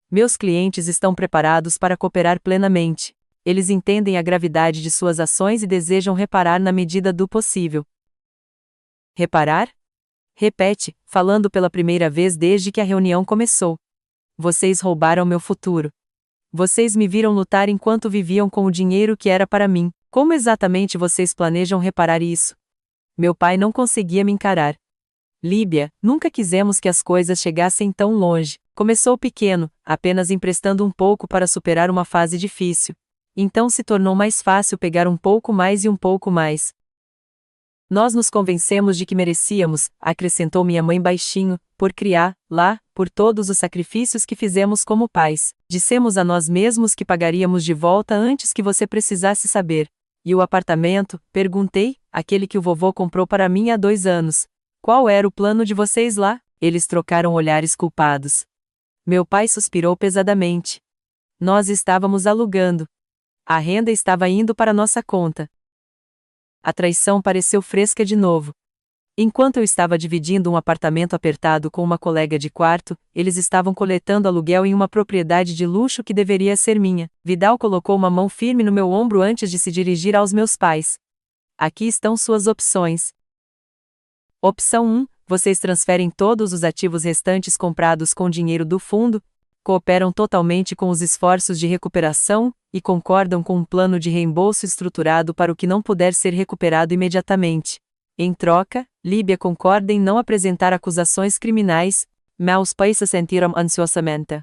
Meus clientes estão preparados para cooperar plenamente. Eles entendem a gravidade de suas ações e desejam reparar na medida do possível. Reparar? Repete, falando pela primeira vez desde que a reunião começou. Vocês roubaram meu futuro. Vocês me viram lutar enquanto viviam com o dinheiro que era para mim. Como exatamente vocês planejam reparar isso? Meu pai não conseguia me encarar. Líbia, nunca quisemos que as coisas chegassem tão longe. Começou pequeno, apenas emprestando um pouco para superar uma fase difícil. Então se tornou mais fácil pegar um pouco mais e um pouco mais. Nós nos convencemos de que merecíamos, acrescentou minha mãe baixinho, por criar, lá, por todos os sacrifícios que fizemos como pais. Dissemos a nós mesmos que pagaríamos de volta antes que você precisasse saber. E o apartamento? Perguntei, aquele que o vovô comprou para mim há 2 anos. Qual era o plano de vocês lá? Eles trocaram olhares culpados. Meu pai suspirou pesadamente. Nós estávamos alugando. A renda estava indo para nossa conta. A traição pareceu fresca de novo. Enquanto eu estava dividindo um apartamento apertado com uma colega de quarto, eles estavam coletando aluguel em uma propriedade de luxo que deveria ser minha. Vidal colocou uma mão firme no meu ombro antes de se dirigir aos meus pais. Aqui estão suas opções. Opção 1. Vocês transferem todos os ativos restantes comprados com dinheiro do fundo, cooperam totalmente com os esforços de recuperação, e concordam com um plano de reembolso estruturado para o que não puder ser recuperado imediatamente. Em troca, Líbia concorda em não apresentar acusações criminais. Meus pais se sentiram ansiosamente.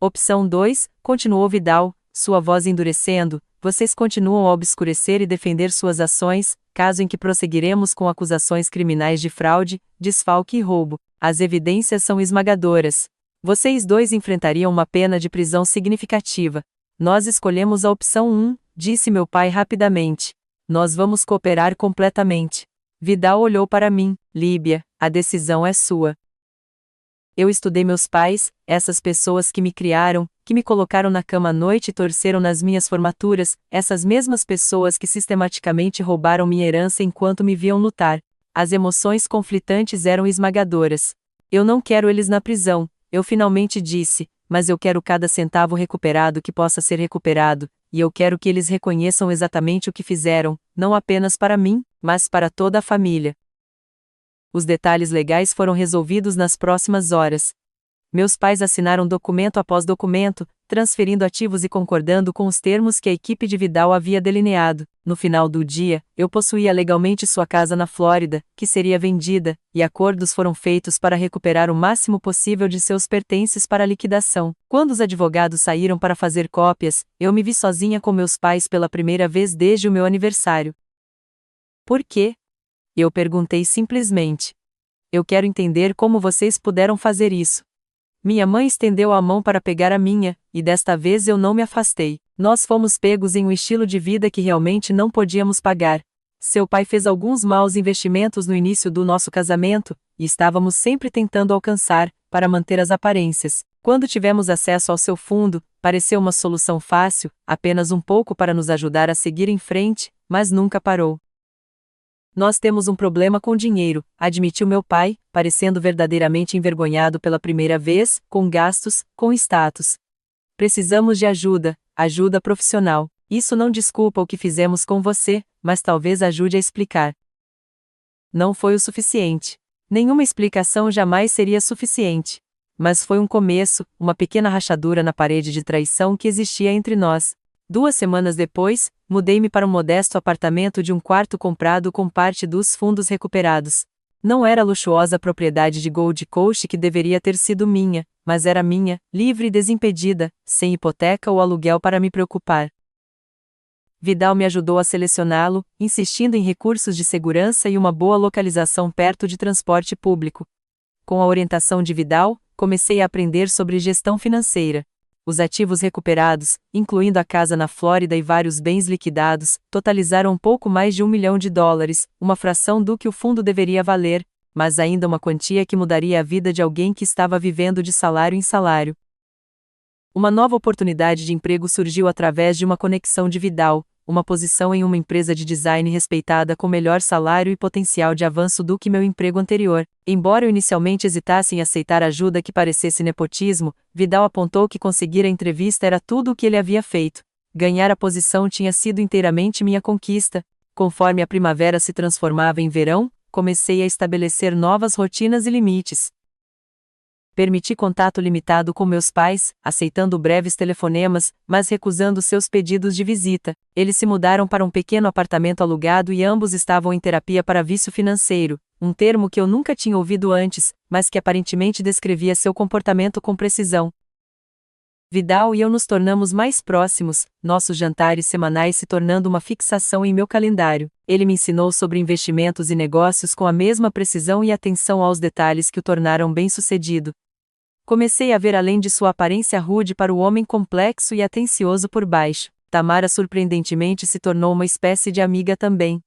Opção 2, continuou Vidal, sua voz endurecendo, vocês continuam a obscurecer e defender suas ações, caso em que prosseguiremos com acusações criminais de fraude, desfalque e roubo. As evidências são esmagadoras. Vocês 2 enfrentariam uma pena de prisão significativa. Nós escolhemos a opção 1, disse meu pai rapidamente. Nós vamos cooperar completamente. Vidal olhou para mim. Líbia, a decisão é sua. Eu estudei meus pais, essas pessoas que me criaram, que me colocaram na cama à noite e torceram nas minhas formaturas, essas mesmas pessoas que sistematicamente roubaram minha herança enquanto me viam lutar. As emoções conflitantes eram esmagadoras. Eu não quero eles na prisão, eu finalmente disse, mas eu quero cada centavo recuperado que possa ser recuperado, e eu quero que eles reconheçam exatamente o que fizeram, não apenas para mim, mas para toda a família. Os detalhes legais foram resolvidos nas próximas horas. Meus pais assinaram documento após documento, transferindo ativos e concordando com os termos que a equipe de Vidal havia delineado. No final do dia, eu possuía legalmente sua casa na Flórida, que seria vendida, e acordos foram feitos para recuperar o máximo possível de seus pertences para liquidação. Quando os advogados saíram para fazer cópias, eu me vi sozinha com meus pais pela primeira vez desde o meu aniversário. Por quê? Eu perguntei simplesmente. Eu quero entender como vocês puderam fazer isso. Minha mãe estendeu a mão para pegar a minha, e desta vez eu não me afastei. Nós fomos pegos em um estilo de vida que realmente não podíamos pagar. Seu pai fez alguns maus investimentos no início do nosso casamento, e estávamos sempre tentando alcançar, para manter as aparências. Quando tivemos acesso ao seu fundo, pareceu uma solução fácil, apenas um pouco para nos ajudar a seguir em frente, mas nunca parou. Nós temos um problema com dinheiro, admitiu meu pai, parecendo verdadeiramente envergonhado pela primeira vez, com gastos, com status. Precisamos de ajuda, ajuda profissional. Isso não desculpa o que fizemos com você, mas talvez ajude a explicar. Não foi o suficiente. Nenhuma explicação jamais seria suficiente. Mas foi um começo, uma pequena rachadura na parede de traição que existia entre nós. 2 semanas depois, mudei-me para um modesto apartamento de um quarto comprado com parte dos fundos recuperados. Não era a luxuosa propriedade de Gold Coast que deveria ter sido minha, mas era minha, livre e desimpedida, sem hipoteca ou aluguel para me preocupar. Vidal me ajudou a selecioná-lo, insistindo em recursos de segurança e uma boa localização perto de transporte público. Com a orientação de Vidal, comecei a aprender sobre gestão financeira. Os ativos recuperados, incluindo a casa na Flórida e vários bens liquidados, totalizaram um pouco mais de $1 milhão, uma fração do que o fundo deveria valer, mas ainda uma quantia que mudaria a vida de alguém que estava vivendo de salário em salário. Uma nova oportunidade de emprego surgiu através de uma conexão de Vidal, uma posição em uma empresa de design respeitada com melhor salário e potencial de avanço do que meu emprego anterior. Embora eu inicialmente hesitasse em aceitar ajuda que parecesse nepotismo, Vidal apontou que conseguir a entrevista era tudo o que ele havia feito. Ganhar a posição tinha sido inteiramente minha conquista. Conforme a primavera se transformava em verão, comecei a estabelecer novas rotinas e limites. Permiti contato limitado com meus pais, aceitando breves telefonemas, mas recusando seus pedidos de visita. Eles se mudaram para um pequeno apartamento alugado e ambos estavam em terapia para vício financeiro, um termo que eu nunca tinha ouvido antes, mas que aparentemente descrevia seu comportamento com precisão. Vidal e eu nos tornamos mais próximos, nossos jantares semanais se tornando uma fixação em meu calendário. Ele me ensinou sobre investimentos e negócios com a mesma precisão e atenção aos detalhes que o tornaram bem-sucedido. Comecei a ver além de sua aparência rude para o homem complexo e atencioso por baixo. Tamara surpreendentemente se tornou uma espécie de amiga também.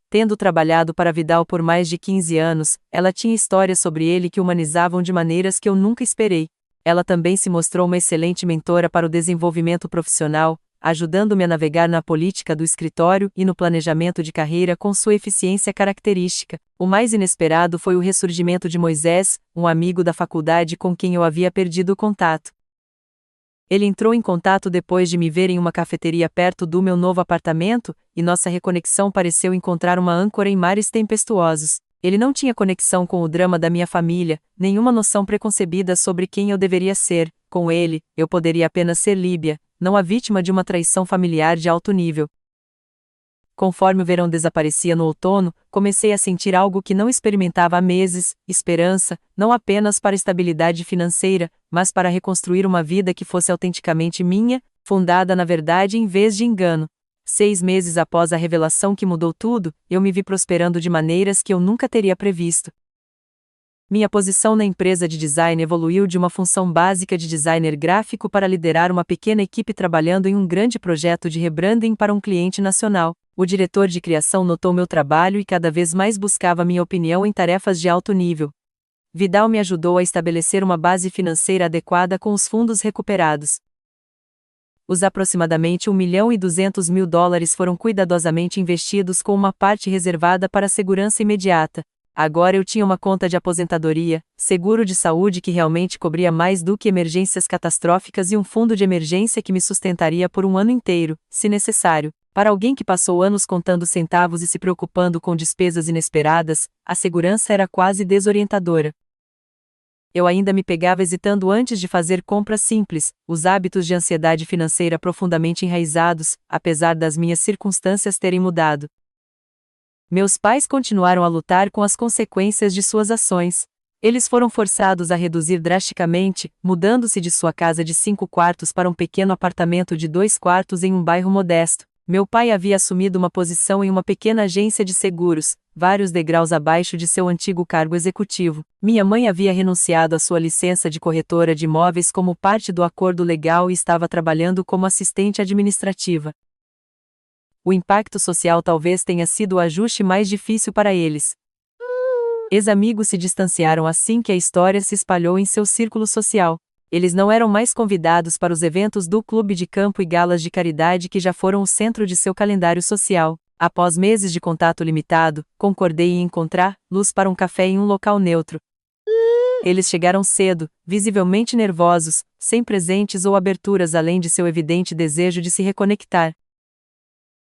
Tendo trabalhado para Vidal por mais de 15 anos, ela tinha histórias sobre ele que humanizavam de maneiras que eu nunca esperei. Ela também se mostrou uma excelente mentora para o desenvolvimento profissional, ajudando-me a navegar na política do escritório e no planejamento de carreira com sua eficiência característica. O mais inesperado foi o ressurgimento de Moisés, um amigo da faculdade com quem eu havia perdido o contato. Ele entrou em contato depois de me ver em uma cafeteria perto do meu novo apartamento, e nossa reconexão pareceu encontrar uma âncora em mares tempestuosos. Ele não tinha conexão com o drama da minha família, nenhuma noção preconcebida sobre quem eu deveria ser. Com ele, eu poderia apenas ser Líbia, não a vítima de uma traição familiar de alto nível. Conforme o verão desaparecia no outono, comecei a sentir algo que não experimentava há meses: esperança, não apenas para estabilidade financeira, mas para reconstruir uma vida que fosse autenticamente minha, fundada na verdade em vez de engano. 6 meses após a revelação que mudou tudo, eu me vi prosperando de maneiras que eu nunca teria previsto. Minha posição na empresa de design evoluiu de uma função básica de designer gráfico para liderar uma pequena equipe trabalhando em um grande projeto de rebranding para um cliente nacional. O diretor de criação notou meu trabalho e cada vez mais buscava minha opinião em tarefas de alto nível. Vidal me ajudou a estabelecer uma base financeira adequada com os fundos recuperados. Os aproximadamente US$ 1.200.000 foram cuidadosamente investidos com uma parte reservada para segurança imediata. Agora eu tinha uma conta de aposentadoria, seguro de saúde que realmente cobria mais do que emergências catastróficas e um fundo de emergência que me sustentaria por um ano inteiro, se necessário. Para alguém que passou anos contando centavos e se preocupando com despesas inesperadas, a segurança era quase desorientadora. Eu ainda me pegava hesitando antes de fazer compras simples, os hábitos de ansiedade financeira profundamente enraizados, apesar das minhas circunstâncias terem mudado. Meus pais continuaram a lutar com as consequências de suas ações. Eles foram forçados a reduzir drasticamente, mudando-se de sua casa de 5 quartos para um pequeno apartamento de 2 quartos em um bairro modesto. Meu pai havia assumido uma posição em uma pequena agência de seguros, vários degraus abaixo de seu antigo cargo executivo. Minha mãe havia renunciado à sua licença de corretora de imóveis como parte do acordo legal e estava trabalhando como assistente administrativa. O impacto social talvez tenha sido o ajuste mais difícil para eles. Ex-amigos se distanciaram assim que a história se espalhou em seu círculo social. Eles não eram mais convidados para os eventos do clube de campo e galas de caridade que já foram o centro de seu calendário social. Após meses de contato limitado, concordei em encontrar-los para um café em um local neutro. Eles chegaram cedo, visivelmente nervosos, sem presentes ou aberturas além de seu evidente desejo de se reconectar.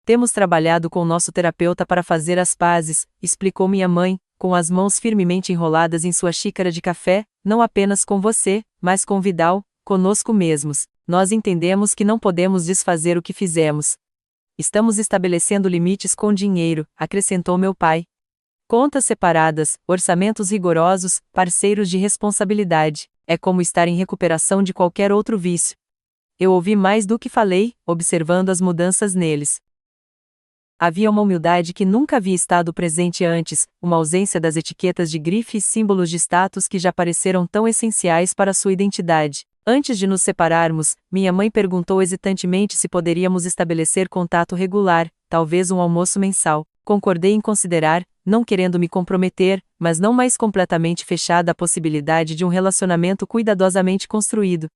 Temos trabalhado com nosso terapeuta para fazer as pazes, explicou minha mãe, com as mãos firmemente enroladas em sua xícara de café, não apenas com você, mas com Vidal, conosco mesmos. Nós entendemos que não podemos desfazer o que fizemos. Estamos estabelecendo limites com dinheiro, acrescentou meu pai. Contas separadas, orçamentos rigorosos, parceiros de responsabilidade. É como estar em recuperação de qualquer outro vício. Eu ouvi mais do que falei, observando as mudanças neles. Havia uma humildade que nunca havia estado presente antes, uma ausência das etiquetas de grife e símbolos de status que já pareceram tão essenciais para sua identidade. Antes de nos separarmos, minha mãe perguntou hesitantemente se poderíamos estabelecer contato regular, talvez um almoço mensal. Concordei em considerar, não querendo me comprometer, mas não mais completamente fechada à possibilidade de um relacionamento cuidadosamente construído.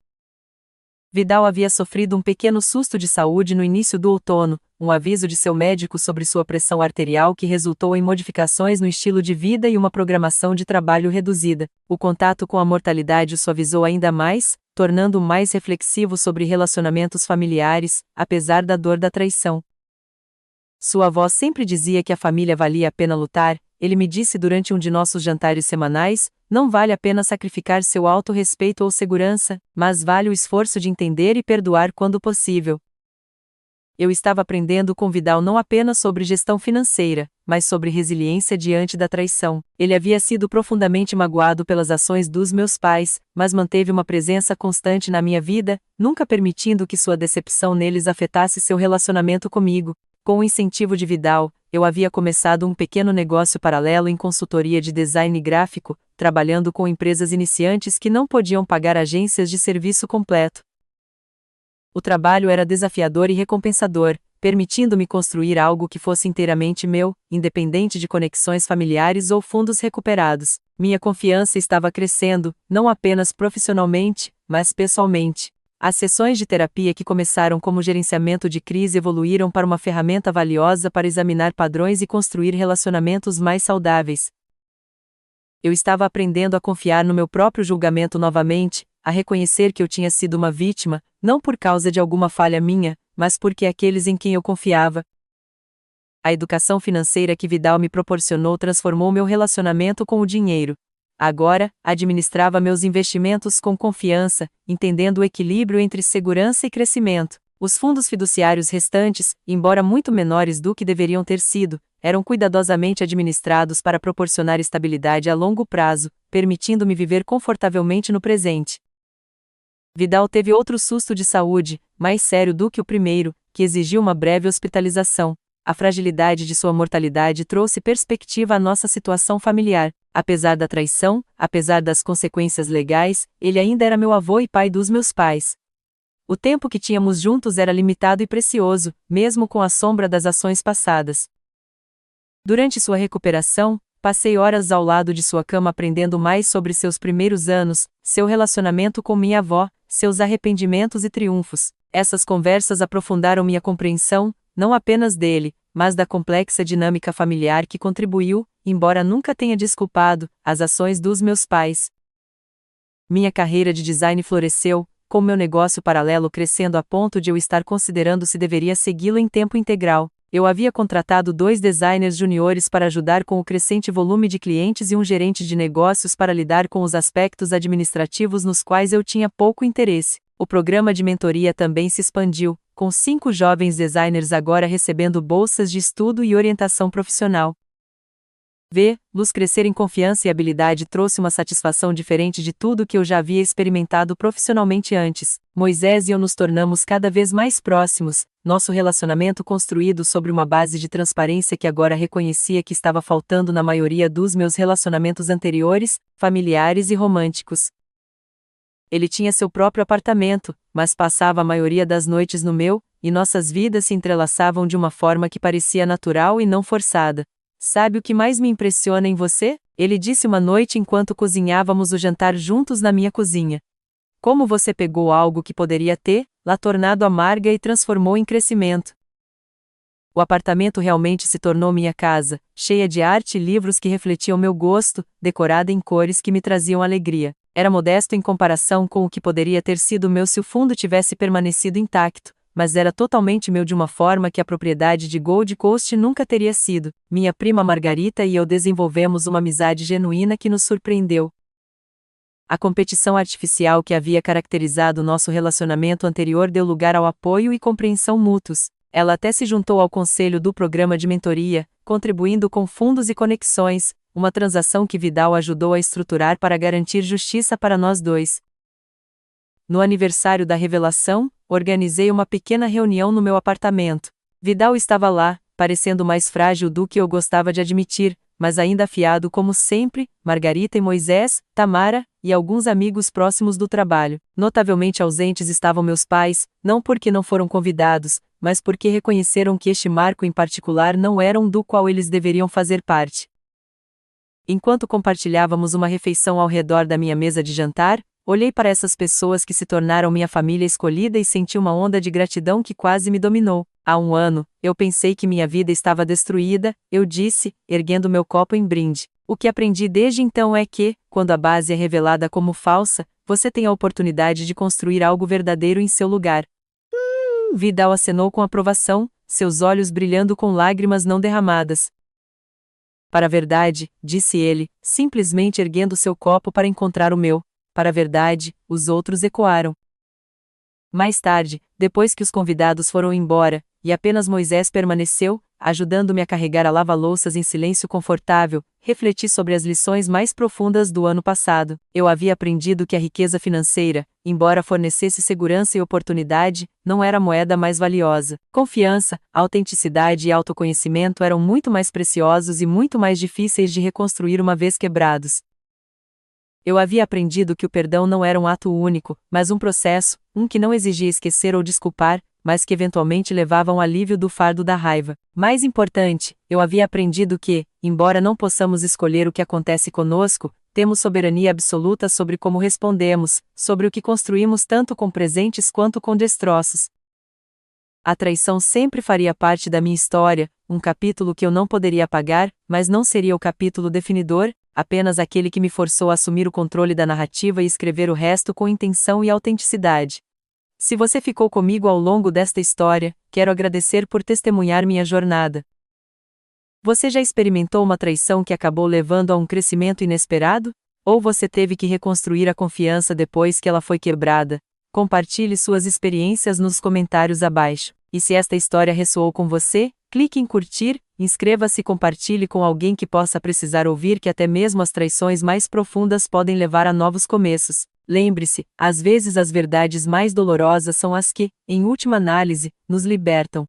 Vidal havia sofrido um pequeno susto de saúde no início do outono, um aviso de seu médico sobre sua pressão arterial que resultou em modificações no estilo de vida e uma programação de trabalho reduzida. O contato com a mortalidade o suavizou ainda mais, tornando-o mais reflexivo sobre relacionamentos familiares, apesar da dor da traição. Sua avó sempre dizia que a família valia a pena lutar. Ele me disse durante um de nossos jantares semanais, não vale a pena sacrificar seu autorrespeito ou segurança, mas vale o esforço de entender e perdoar quando possível. Eu estava aprendendo com Vidal não apenas sobre gestão financeira, mas sobre resiliência diante da traição. Ele havia sido profundamente magoado pelas ações dos meus pais, mas manteve uma presença constante na minha vida, nunca permitindo que sua decepção neles afetasse seu relacionamento comigo. Com o incentivo de Vidal, eu havia começado um pequeno negócio paralelo em consultoria de design gráfico, trabalhando com empresas iniciantes que não podiam pagar agências de serviço completo. O trabalho era desafiador e recompensador, permitindo-me construir algo que fosse inteiramente meu, independente de conexões familiares ou fundos recuperados. Minha confiança estava crescendo, não apenas profissionalmente, mas pessoalmente. As sessões de terapia que começaram como gerenciamento de crise evoluíram para uma ferramenta valiosa para examinar padrões e construir relacionamentos mais saudáveis. Eu estava aprendendo a confiar no meu próprio julgamento novamente, a reconhecer que eu tinha sido uma vítima, não por causa de alguma falha minha, mas porque aqueles em quem eu confiava. A educação financeira que Vidal me proporcionou transformou meu relacionamento com o dinheiro. Agora, administrava meus investimentos com confiança, entendendo o equilíbrio entre segurança e crescimento. Os fundos fiduciários restantes, embora muito menores do que deveriam ter sido, eram cuidadosamente administrados para proporcionar estabilidade a longo prazo, permitindo-me viver confortavelmente no presente. Vidal teve outro susto de saúde, mais sério do que o primeiro, que exigiu uma breve hospitalização. A fragilidade de sua mortalidade trouxe perspectiva à nossa situação familiar. Apesar da traição, apesar das consequências legais, ele ainda era meu avô e pai dos meus pais. O tempo que tínhamos juntos era limitado e precioso, mesmo com a sombra das ações passadas. Durante sua recuperação, Passei horas ao lado de sua cama aprendendo mais sobre seus primeiros anos, seu relacionamento com minha avó, seus arrependimentos e triunfos. Essas conversas aprofundaram minha compreensão, não apenas dele, mas da complexa dinâmica familiar que contribuiu, embora nunca tenha desculpado, as ações dos meus pais. Minha carreira de design floresceu, com meu negócio paralelo crescendo a ponto de eu estar considerando se deveria segui-lo em tempo integral. Eu havia contratado 2 designers juniores para ajudar com o crescente volume de clientes e um gerente de negócios para lidar com os aspectos administrativos nos quais eu tinha pouco interesse. O programa de mentoria também se expandiu, com 5 jovens designers agora recebendo bolsas de estudo e orientação profissional. Vê-los crescer em confiança e habilidade trouxe uma satisfação diferente de tudo que eu já havia experimentado profissionalmente antes. Moisés e eu nos tornamos cada vez mais próximos, nosso relacionamento construído sobre uma base de transparência que agora reconhecia que estava faltando na maioria dos meus relacionamentos anteriores, familiares e românticos. Ele tinha seu próprio apartamento, mas passava a maioria das noites no meu, e nossas vidas se entrelaçavam de uma forma que parecia natural e não forçada. Sabe o que mais me impressiona em você? Ele disse uma noite enquanto cozinhávamos o jantar juntos na minha cozinha. Como você pegou algo que poderia ter-la tornado amarga e transformou em crescimento. O apartamento realmente se tornou minha casa, cheia de arte e livros que refletiam meu gosto, decorada em cores que me traziam alegria. Era modesto em comparação com o que poderia ter sido meu se o fundo tivesse permanecido intacto, mas era totalmente meu de uma forma que a propriedade de Gold Coast nunca teria sido. Minha prima Margarita e eu desenvolvemos uma amizade genuína que nos surpreendeu. A competição artificial que havia caracterizado nosso relacionamento anterior deu lugar ao apoio e compreensão mútuos. Ela até se juntou ao conselho do programa de mentoria, contribuindo com fundos e conexões, uma transação que Vidal ajudou a estruturar para garantir justiça para nós dois. No aniversário da revelação, organizei uma pequena reunião no meu apartamento. Vidal estava lá, parecendo mais frágil do que eu gostava de admitir, mas ainda afiado como sempre, Margarita e Moisés, Tamara, e alguns amigos próximos do trabalho. Notavelmente ausentes estavam meus pais, não porque não foram convidados, mas porque reconheceram que este marco em particular não era um do qual eles deveriam fazer parte. Enquanto compartilhávamos uma refeição ao redor da minha mesa de jantar, olhei para essas pessoas que se tornaram minha família escolhida e senti uma onda de gratidão que quase me dominou. Há um ano, eu pensei que minha vida estava destruída, eu disse, erguendo meu copo em brinde. O que aprendi desde então é que, quando a base é revelada como falsa, você tem a oportunidade de construir algo verdadeiro em seu lugar. Vidal acenou com aprovação, seus olhos brilhando com lágrimas não derramadas. Para a verdade, disse ele, simplesmente erguendo seu copo para encontrar o meu. Para a verdade, os outros ecoaram. Mais tarde, depois que os convidados foram embora, e apenas Moisés permaneceu, ajudando-me a carregar a lava-louças em silêncio confortável, refleti sobre as lições mais profundas do ano passado. Eu havia aprendido que a riqueza financeira, embora fornecesse segurança e oportunidade, não era a moeda mais valiosa. Confiança, autenticidade e autoconhecimento eram muito mais preciosos e muito mais difíceis de reconstruir uma vez quebrados. Eu havia aprendido que o perdão não era um ato único, mas um processo, que não exigia esquecer ou desculpar, mas que eventualmente levava a um alívio do fardo da raiva. Mais importante, eu havia aprendido que, embora não possamos escolher o que acontece conosco, temos soberania absoluta sobre como respondemos, sobre o que construímos tanto com presentes quanto com destroços. A traição sempre faria parte da minha história, um capítulo que eu não poderia apagar, mas não seria o capítulo definidor, apenas aquele que me forçou a assumir o controle da narrativa e escrever o resto com intenção e autenticidade. Se você ficou comigo ao longo desta história, quero agradecer por testemunhar minha jornada. Você já experimentou uma traição que acabou levando a um crescimento inesperado? Ou você teve que reconstruir a confiança depois que ela foi quebrada? Compartilhe suas experiências nos comentários abaixo. E se esta história ressoou com você, clique em curtir, inscreva-se e compartilhe com alguém que possa precisar ouvir que até mesmo as traições mais profundas podem levar a novos começos. Lembre-se, às vezes as verdades mais dolorosas são as que, em última análise, nos libertam.